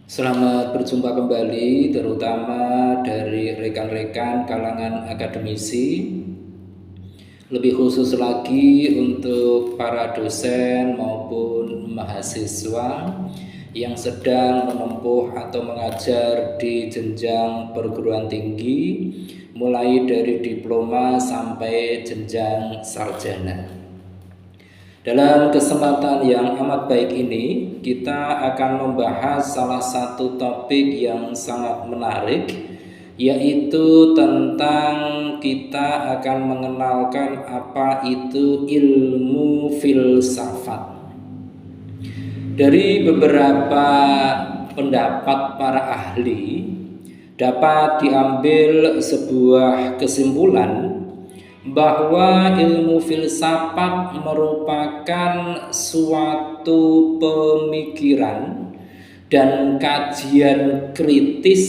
Selamat berjumpa kembali, terutama dari rekan-rekan kalangan akademisi. Lebih khusus lagi untuk para dosen maupun mahasiswa yang sedang menempuh atau mengajar di jenjang perguruan tinggi, mulai dari diploma sampai jenjang sarjana. Dalam kesempatan yang amat baik ini, kita akan membahas salah satu topik yang sangat menarik, yaitu tentang kita akan mengenalkan apa itu ilmu filsafat. Dari beberapa pendapat para ahli, dapat diambil sebuah kesimpulan bahwa ilmu filsafat merupakan suatu pemikiran dan kajian kritis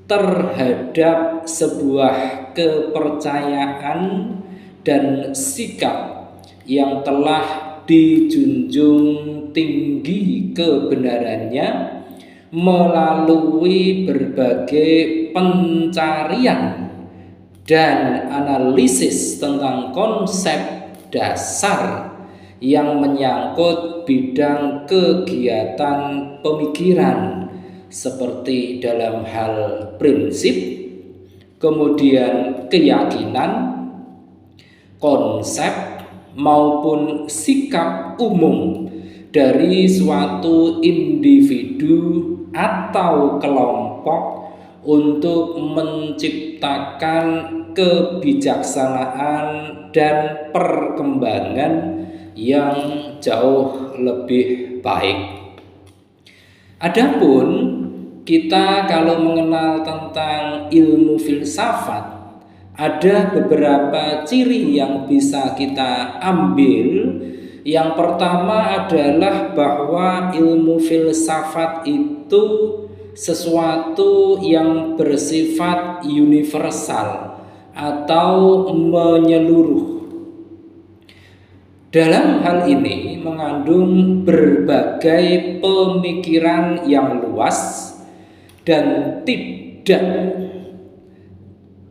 terhadap sebuah kepercayaan dan sikap yang telah dijunjung tinggi kebenarannya melalui berbagai pencarian dan analisis tentang konsep dasar yang menyangkut bidang kegiatan pemikiran seperti dalam hal prinsip, kemudian keyakinan, konsep maupun sikap umum dari suatu individu atau kelompok untuk menciptakan kebijaksanaan dan perkembangan yang jauh lebih baik. Adapun kita kalau mengenal tentang ilmu filsafat, ada beberapa ciri yang bisa kita ambil. Yang pertama adalah bahwa ilmu filsafat itu sesuatu yang bersifat universal atau menyeluruh. Dalam hal ini mengandung berbagai pemikiran yang luas dan tidak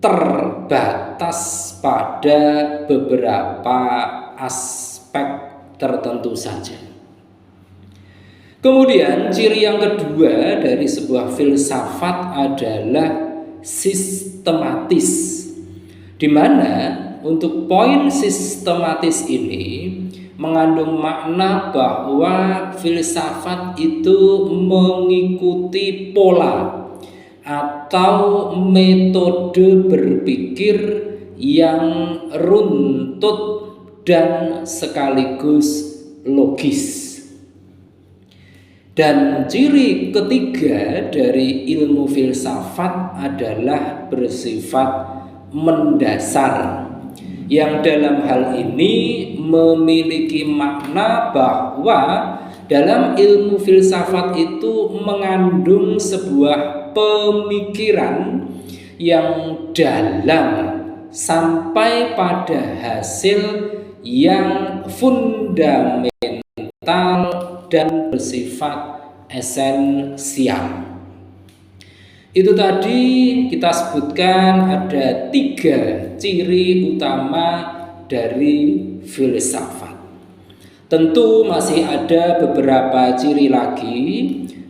terbatas pada beberapa aspek tertentu saja. Kemudian ciri yang kedua dari sebuah filsafat adalah sistematis, di mana untuk poin sistematis ini mengandung makna bahwa filsafat itu mengikuti pola atau metode berpikir yang runtut dan sekaligus logis. Dan ciri ketiga dari ilmu filsafat adalah bersifat mendasar, yang dalam hal ini memiliki makna bahwa dalam ilmu filsafat itu mengandung sebuah pemikiran yang dalam sampai pada hasil yang fundamental dan bersifat esensial. Itu tadi kita sebutkan ada 3 ciri utama dari filsafat. Tentu masih ada beberapa ciri lagi,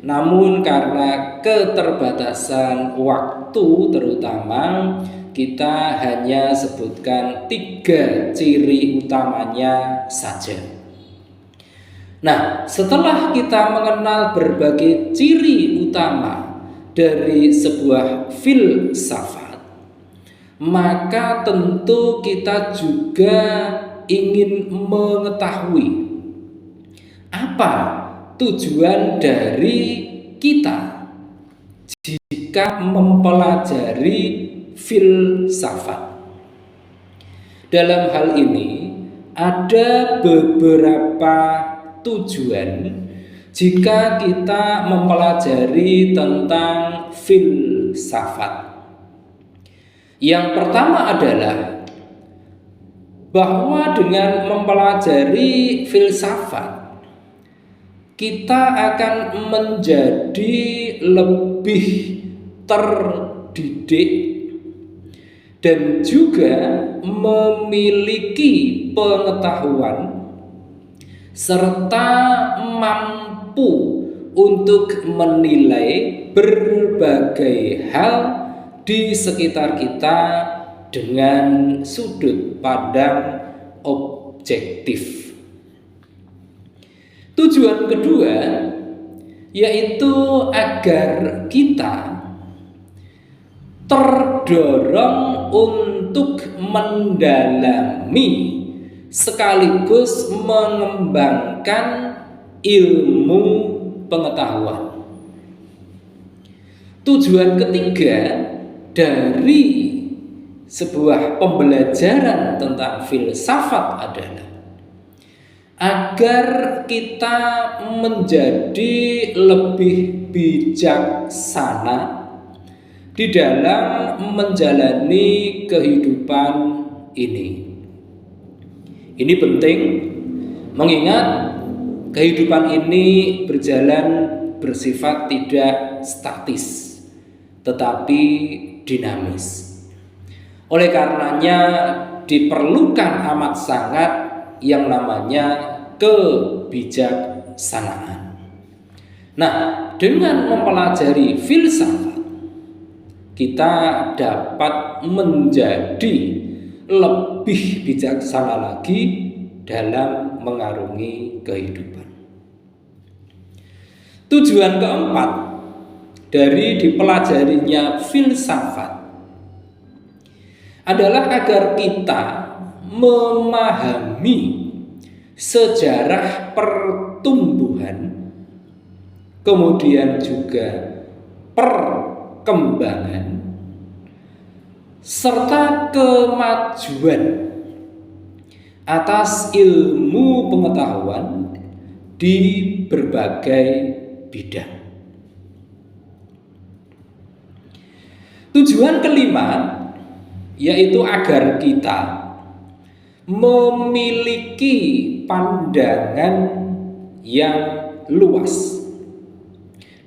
namun karena keterbatasan waktu terutama, kita hanya sebutkan 3 ciri utamanya saja. Nah, setelah kita mengenal berbagai ciri utama dari sebuah filsafat, maka tentu kita juga ingin mengetahui apa tujuan dari kita jika mempelajari filsafat. Dalam hal ini ada beberapa tujuan jika kita mempelajari tentang filsafat. Yang pertama adalah bahwa dengan mempelajari filsafat kita akan menjadi lebih terdidik dan juga memiliki pengetahuan serta mampu untuk menilai berbagai hal di sekitar kita dengan sudut pandang objektif. Tujuan kedua yaitu agar kita terdorong untuk mendalami sekaligus mengembangkan ilmu pengetahuan. Tujuan ketiga dari sebuah pembelajaran tentang filsafat adalah agar kita menjadi lebih bijaksana di dalam menjalani kehidupan ini. Ini penting mengingat kehidupan ini berjalan bersifat tidak statis tetapi dinamis. Oleh karenanya diperlukan amat sangat yang namanya kebijaksanaan. Nah, dengan mempelajari filsafat kita dapat menjadi lebih bijaksana lagi dalam mengarungi kehidupan. Tujuan keempat dari dipelajarinya filsafat adalah agar kita memahami sejarah pertumbuhan, kemudian juga perkembangan serta kemajuan atas ilmu pengetahuan di berbagai bidang. Tujuan kelima yaitu agar kita memiliki pandangan yang luas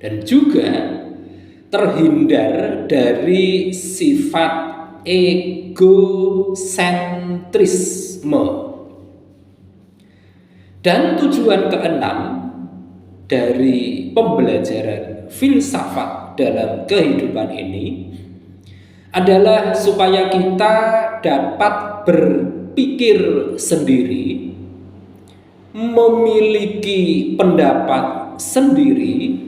dan juga terhindar dari sifat egosentrisme. Dan tujuan keenam dari pembelajaran filsafat dalam kehidupan ini adalah supaya kita dapat berpikir sendiri, memiliki pendapat sendiri,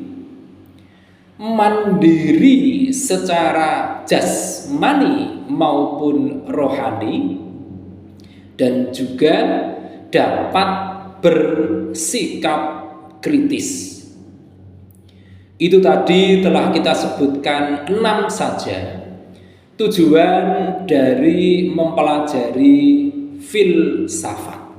mandiri secara jasmani maupun rohani, dan juga dapat bersikap kritis. Itu tadi telah kita sebutkan 6 saja tujuan dari mempelajari filsafat.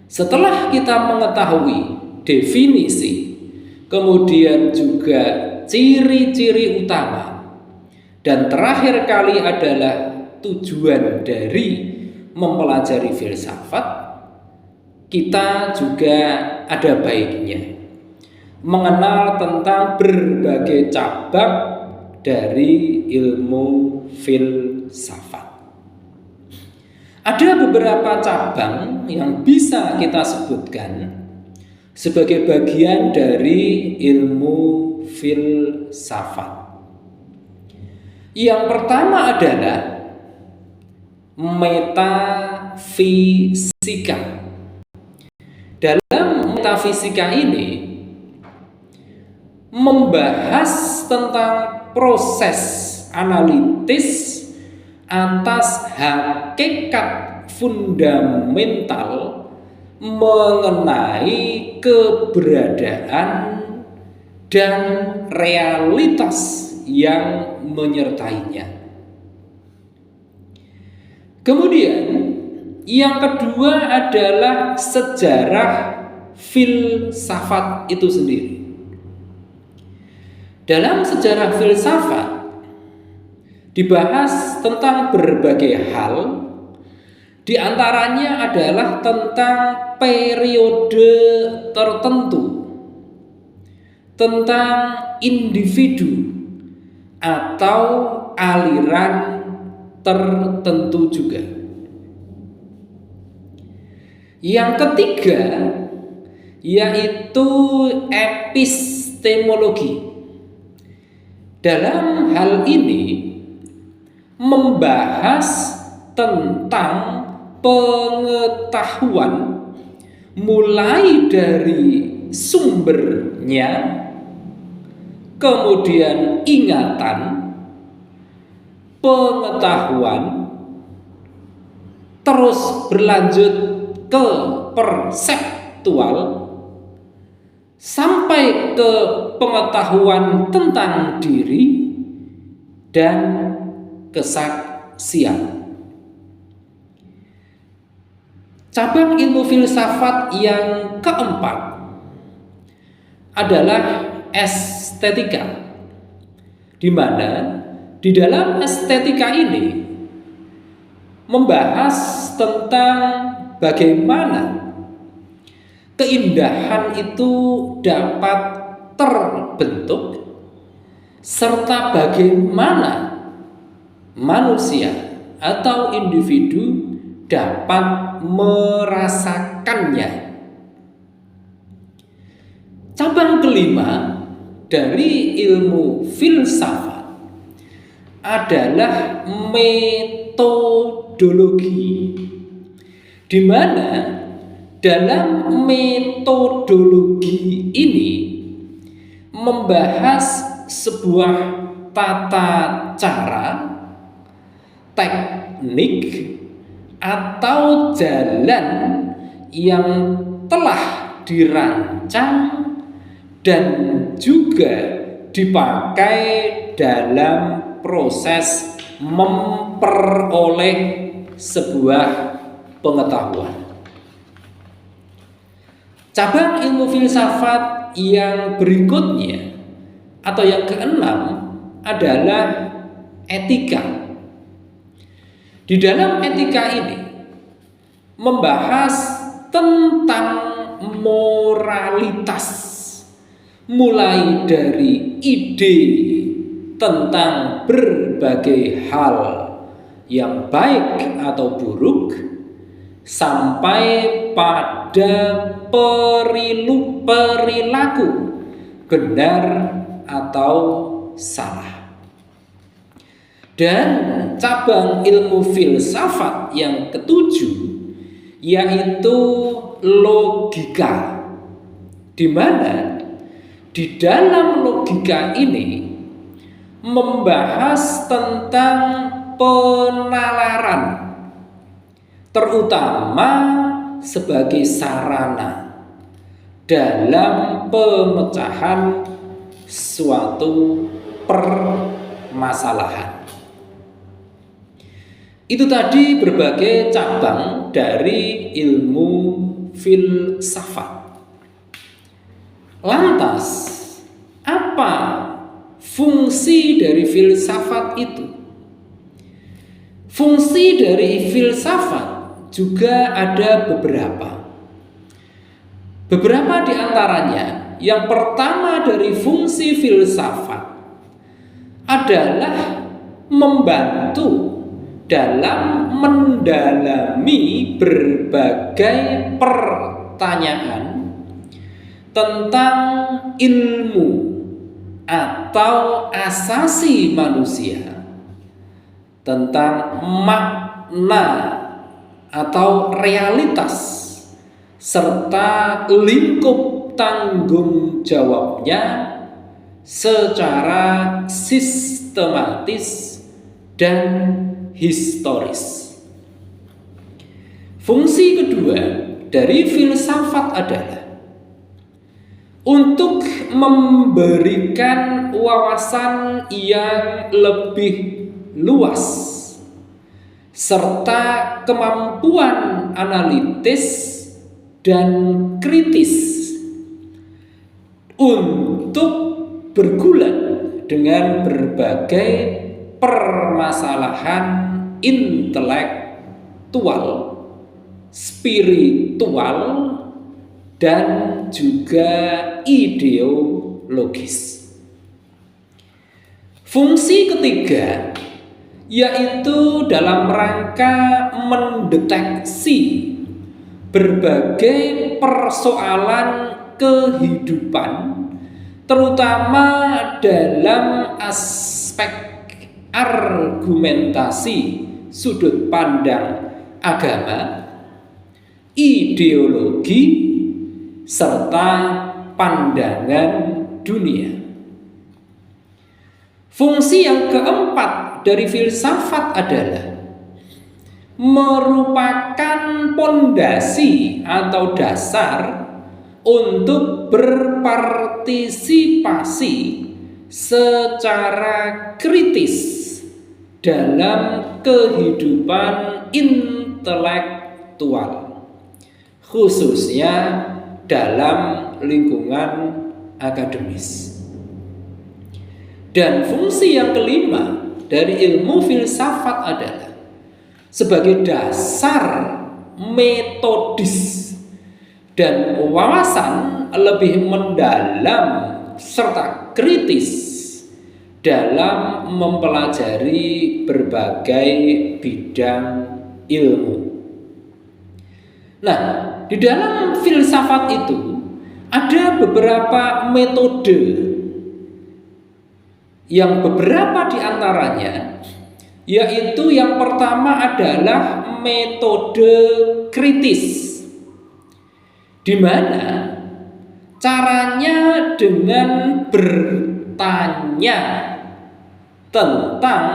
Setelah kita mengetahui definisi, kemudian juga ciri-ciri utama, dan terakhir kali adalah tujuan dari mempelajari filsafat, kita juga ada baiknya mengenal tentang berbagai cabang dari ilmu filsafat. Ada beberapa cabang yang bisa kita sebutkan sebagai bagian dari ilmu filsafat. Yang pertama adalah metafisika. Dalam metafisika ini membahas tentang proses analitis atas hakikat fundamental mengenai keberadaan dan realitas yang menyertainya. Kemudian yang kedua adalah sejarah filsafat itu sendiri. Dalam sejarah filsafat dibahas tentang berbagai hal Di antaranya adalah tentang periode tertentu, tentang individu atau aliran tertentu juga. Yang ketiga yaitu epistemologi. Dalam hal ini membahas tentang pengetahuan mulai dari sumbernya, kemudian ingatan, pengetahuan, terus berlanjut ke perseptual, sampai ke pengetahuan tentang diri dan kesaksian. Cabang ilmu filsafat yang keempat adalah estetika, di mana di dalam estetika ini membahas tentang bagaimana keindahan itu dapat terbentuk, serta bagaimana manusia atau individu dapat merasakannya. Cabang kelima dari ilmu filsafat adalah metodologi, di mana dalam metodologi ini membahas sebuah tata cara, teknik, atau jalan yang telah dirancang dan juga dipakai dalam proses memperoleh sebuah pengetahuan. Cabang ilmu filsafat yang berikutnya atau yang keenam adalah etika. Di dalam etika ini membahas tentang moralitas, mulai dari ide tentang berbagai hal yang baik atau buruk, sampai pada perilaku benar atau salah. Dan cabang ilmu filsafat yang ketujuh yaitu logika, di mana di dalam logika ini membahas tentang penalaran, terutama sebagai sarana dalam pemecahan suatu permasalahan. Itu tadi berbagai cabang dari ilmu filsafat. Lantas, apa fungsi dari filsafat itu? Fungsi dari filsafat juga ada beberapa. Beberapa di antaranya, yang pertama dari fungsi filsafat adalah membantu dalam mendalami berbagai pertanyaan tentang ilmu atau asasi manusia, tentang makna atau realitas, serta lingkup tanggung jawabnya secara sistematis dan historis. Fungsi kedua dari filsafat adalah untuk memberikan wawasan yang lebih luas serta kemampuan analitis dan kritis untuk bergulat dengan berbagai permasalahan intelektual spiritual, dan juga ideologis. Fungsi ketiga yaitu dalam rangka mendeteksi berbagai persoalan kehidupan, terutama dalam aspek argumentasi sudut pandang agama, ideologi, serta pandangan dunia. Fungsi yang keempat dari filsafat adalah merupakan pondasi atau dasar untuk berpartisipasi secara kritis dalam kehidupan intelektual, khususnya dalam lingkungan akademis. Dan fungsi yang kelima dari ilmu filsafat adalah sebagai dasar metodis dan wawasan lebih mendalam serta kritis dalam mempelajari berbagai bidang ilmu. Nah, di dalam filsafat itu ada beberapa metode yang beberapa di antaranya yaitu yang pertama adalah metode kritis, di mana caranya dengan bertanya tentang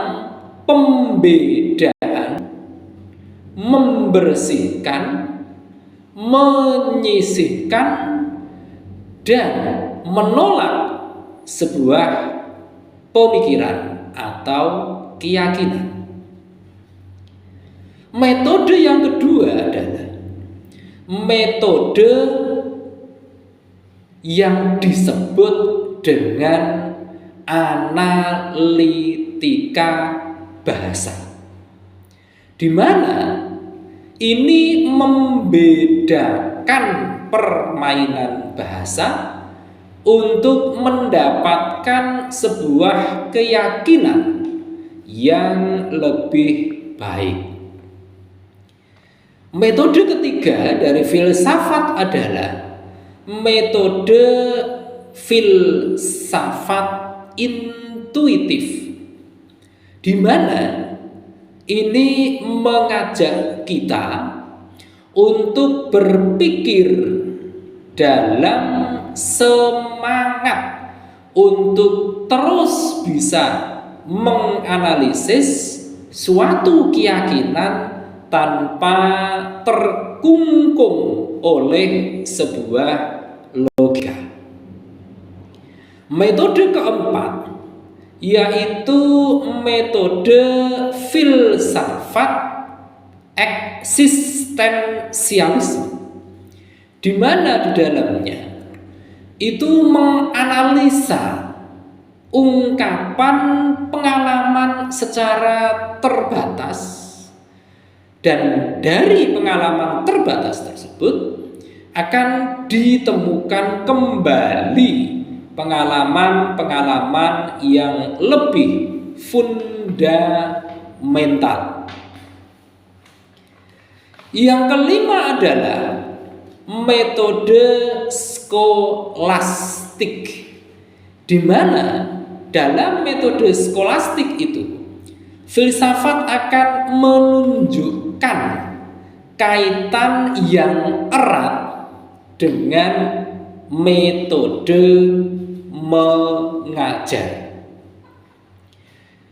pembedaan, membersihkan, menyisihkan, dan menolak sebuah pemikiran atau keyakinan. Metode yang kedua adalah metode yang disebut dengan analitika bahasa, di mana ini membedakan permainan bahasa untuk mendapatkan sebuah keyakinan yang lebih baik. Metode ketiga dari filsafat adalah metode filsafat intuitif, di mana ini mengajak kita untuk berpikir dalam semangat untuk terus bisa menganalisis suatu keyakinan tanpa terkungkung oleh sebuah logika. Metode keempat yaitu metode filsafat eksistensialisme, di mana di dalamnya itu menganalisa ungkapan pengalaman secara terbatas, dan dari pengalaman terbatas tersebut akan ditemukan kembali pengalaman-pengalaman yang lebih fundamental. Yang kelima adalah metode skolastik, di mana dalam metode skolastik itu filsafat akan menunjukkan kaitan yang erat dengan metode mengajar.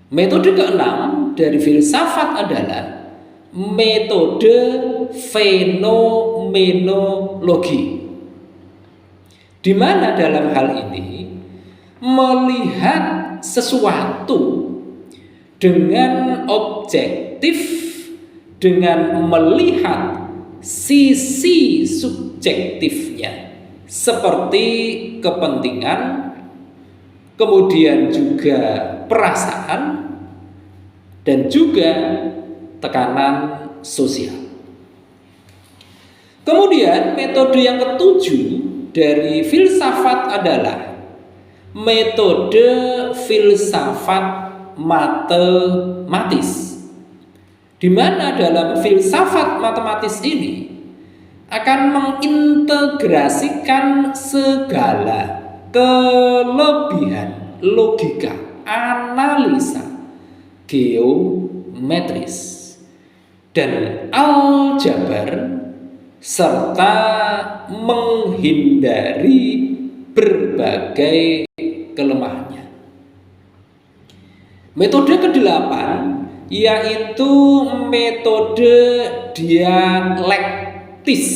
Metode keenam dari filsafat adalah metode fenomenologi, di mana dalam hal ini melihat sesuatu dengan objektif, dengan melihat sisi subjektifnya seperti kepentingan, kemudian juga perasaan, dan juga tekanan sosial. Kemudian metode yang ketujuh dari filsafat adalah metode filsafat matematis, di mana dalam filsafat matematis ini akan mengintegrasikan segala kelebihan logika, analisa, geometris, dan aljabar, serta menghindari berbagai kelemahannya. Metode kedelapan yaitu metode dialektis,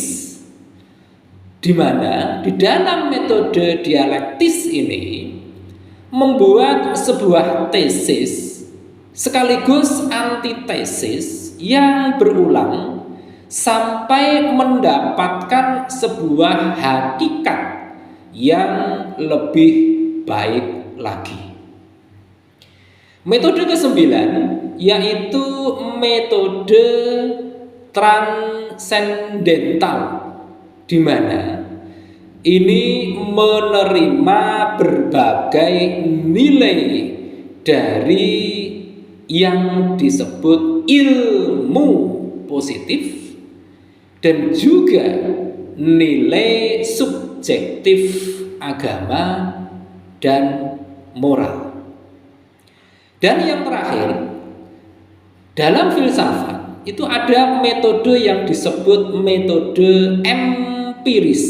di mana di dalam metode dialektis ini membuat sebuah tesis sekaligus antitesis yang berulang sampai mendapatkan sebuah hakikat yang lebih baik lagi. Metode kesembilan yaitu metode transendental, di mana ini menerima berbagai nilai dari yang disebut ilmu positif dan juga nilai subjektif agama dan moral. Dan yang terakhir, dalam filsafat itu ada metode yang disebut metode empiris,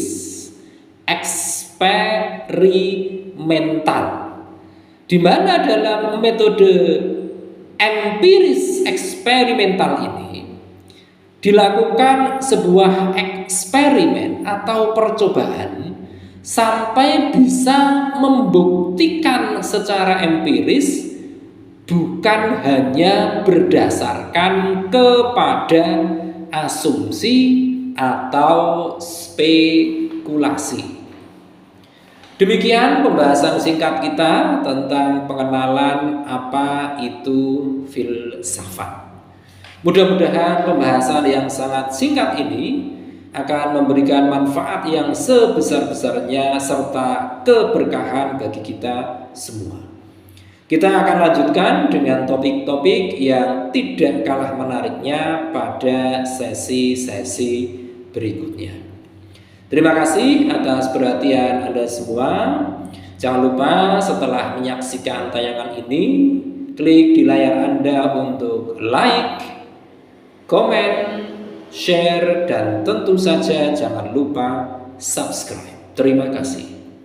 eksperimental, di mana dalam metode empiris eksperimental ini dilakukan sebuah eksperimen atau percobaan sampai bisa membuktikan secara empiris, bukan hanya berdasarkan kepada asumsi atau spekulasi. Demikian pembahasan singkat kita tentang pengenalan apa itu filsafat. Mudah-mudahan pembahasan yang sangat singkat ini akan memberikan manfaat yang sebesar-besarnya serta keberkahan bagi kita semua. Kita akan lanjutkan dengan topik-topik yang tidak kalah menariknya pada sesi-sesi berikutnya. Terima kasih atas perhatian Anda semua. Jangan lupa setelah menyaksikan tayangan ini, klik di layar Anda untuk like, komen, share, dan tentu saja jangan lupa subscribe. Terima kasih.